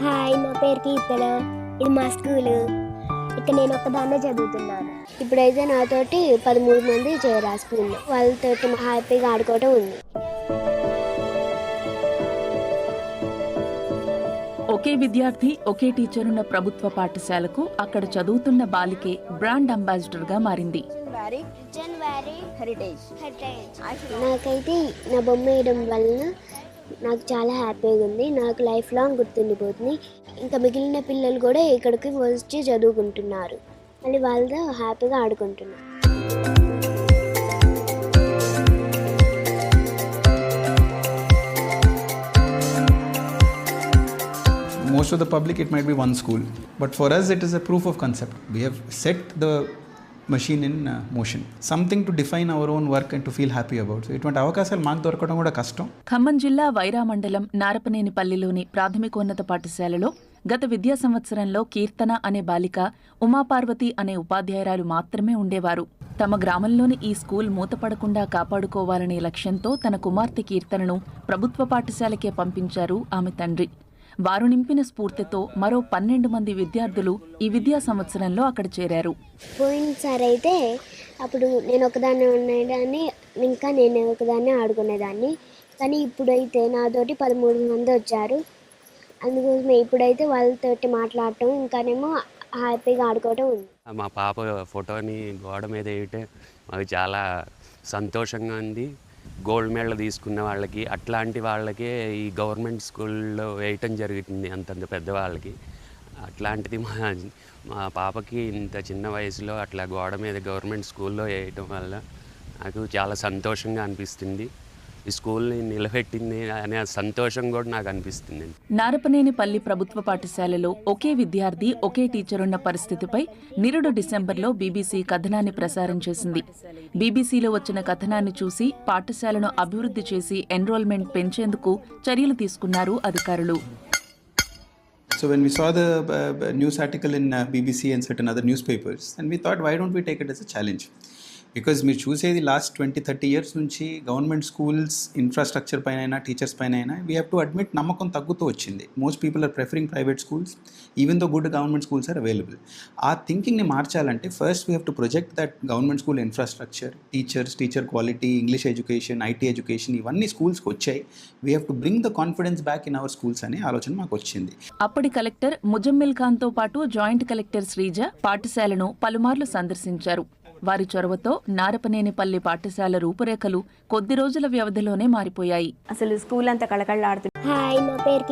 Hi, నా పేరు కీర్తన. ఇది మా స్కూల్. ఇక్కడ నేను ఒక్కదాన్నే చదువుతున్నాను. ఇప్పుడైతే నాతోటి 13 మంది చేరారు ఆ స్కూల్లో. వాళ్ళతోటి హ్యాపీగా ఆడుకోవడం ఉంది. ఒకే విద్యార్థి ఒకే టీచర్ ఉన్న ప్రభుత్వ పాఠశాలకు అక్కడ చదువుతున్న బాలికే బ్రాండ్ అంబాసిడర్ గా మారింది. నాకైతే నా బొమ్మ వేయడం వలన నాకు చాలా హ్యాపీగా ఉంది. నాకు లైఫ్ లాంగ్ గుర్తుండిపోతుంది. ఇంకా మిగిలిన పిల్లలు కూడా ఇక్కడికి వచ్చి చదువుకుంటున్నారు. మళ్ళీ వాళ్ళతో హ్యాపీగా ఆడుకుంటున్నారు. Most of the public, it might be one school. But for us, it is a proof of concept. We have set the machine in motion. Something to define our own work and to feel happy about. So, ఇటువంటి అవకాశాలు మాకు దొరకడం కూడా కష్టం. ఖమ్మం జిల్లా వైరా మండలం నారపనేనిపల్లిలోని ప్రాథమికోన్నత పాఠశాలలో గత విద్యా సంవత్సరంలో కీర్తన అనే బాలిక, ఉమాపార్వతి అనే ఉపాధ్యాయురాలు మాత్రమే ఉండేవారు. తమ గ్రామంలోని ఈ స్కూల్ మూతపడకుండా కాపాడుకోవాలనే లక్ష్యంతో తన కుమార్తె కీర్తనను ప్రభుత్వ పాఠశాలకే పంపించారు ఆమె తండ్రి. వారు నింపిన స్ఫూర్తితో మరో 12 మంది విద్యార్థులు ఈ విద్యా సంవత్సరంలో అక్కడ చేరారు. పోయినసారి అయితే అప్పుడు నేను ఒకదాన్ని ఉండేదాన్ని, ఇంకా నేను ఒకదాన్ని ఆడుకునేదాన్ని. కానీ ఇప్పుడైతే నాతోటి 13 మంది వచ్చారు. అందుకోసమే ఇప్పుడైతే వాళ్ళతోటి మాట్లాడటం, ఇంకానేమో హ్యాపీగా ఆడుకోవటం ఉంది. మా పాప ఫోటోని గోడ మీద వేయటం మాకు చాలా సంతోషంగా ఉంది. గోల్డ్ మెడల్ తీసుకున్న వాళ్ళకి, అట్లాంటి వాళ్ళకే ఈ గవర్నమెంట్ స్కూల్లో వేయటం జరుగుతుంది, అంతంత పెద్దవాళ్ళకి. అట్లాంటిది మా పాపకి ఇంత చిన్న వయసులో అట్లా గోడ మీద గవర్నమెంట్ స్కూల్లో వేయటం వల్ల నాకు చాలా సంతోషంగా అనిపిస్తుంది. ఈ స్కూల్ని నిలబెట్టింది అనే సంతోషం కూడా నాకు అనిపిస్తుంది. నారపనేనిపల్లి ప్రభుత్వ పాఠశాలలో ఒకే విద్యార్థి ఒకే టీచర్ ఉన్న పరిస్థితిపై నిరుడు డిసెంబర్లో బీబీసీ కథనాన్ని ప్రసారం చేసింది. బీబీసీలో వచ్చిన కథనాన్ని చూసి పాఠశాలను అభివృద్ధి చేసి ఎన్రోల్మెంట్ పెంచేందుకు చర్యలు తీసుకున్నారు అధికారులు. So when we saw the news article in BBC and certain other newspapers, and we thought, why don't we take it as a challenge? Because మీరు చూసేది లాస్ట్ 20-30 ఇయర్స్ నుంచి గవర్నమెంట్ స్కూల్స్ ఇన్ఫ్రాస్ట్రక్చర్ పైన అయినా, teachers పైన అయినా, we have to admit నమ్మకం తగ్గుతూ వచ్చింది. Most people are preferring private schools even though good government schools are available. ఆ థింకింగ్ని మార్చాలంటే first we have to project that government school infrastructure, teacher quality, English education, IT education, ఇవన్నీ స్కూల్స్కి వచ్చాయి. We have to bring the confidence back in our schools అనే ఆలోచన మాకు వచ్చింది. అప్పటి కలెక్టర్ ముజమ్మిల్ ఖాన్తో పాటు జాయింట్ కలెక్టర్ శ్రీజ పాఠశాలను పలుమార్లు సందర్శించారు. వారి చొరవతో నారపనేనిపల్లి పాఠశాల రూపురేఖలు కొద్ది రోజుల వ్యవధిలోనే మారిపోయాయి. అసలు స్కూల్ అంతా కళకళలాడుతుంది. హాయ్, నా పేరు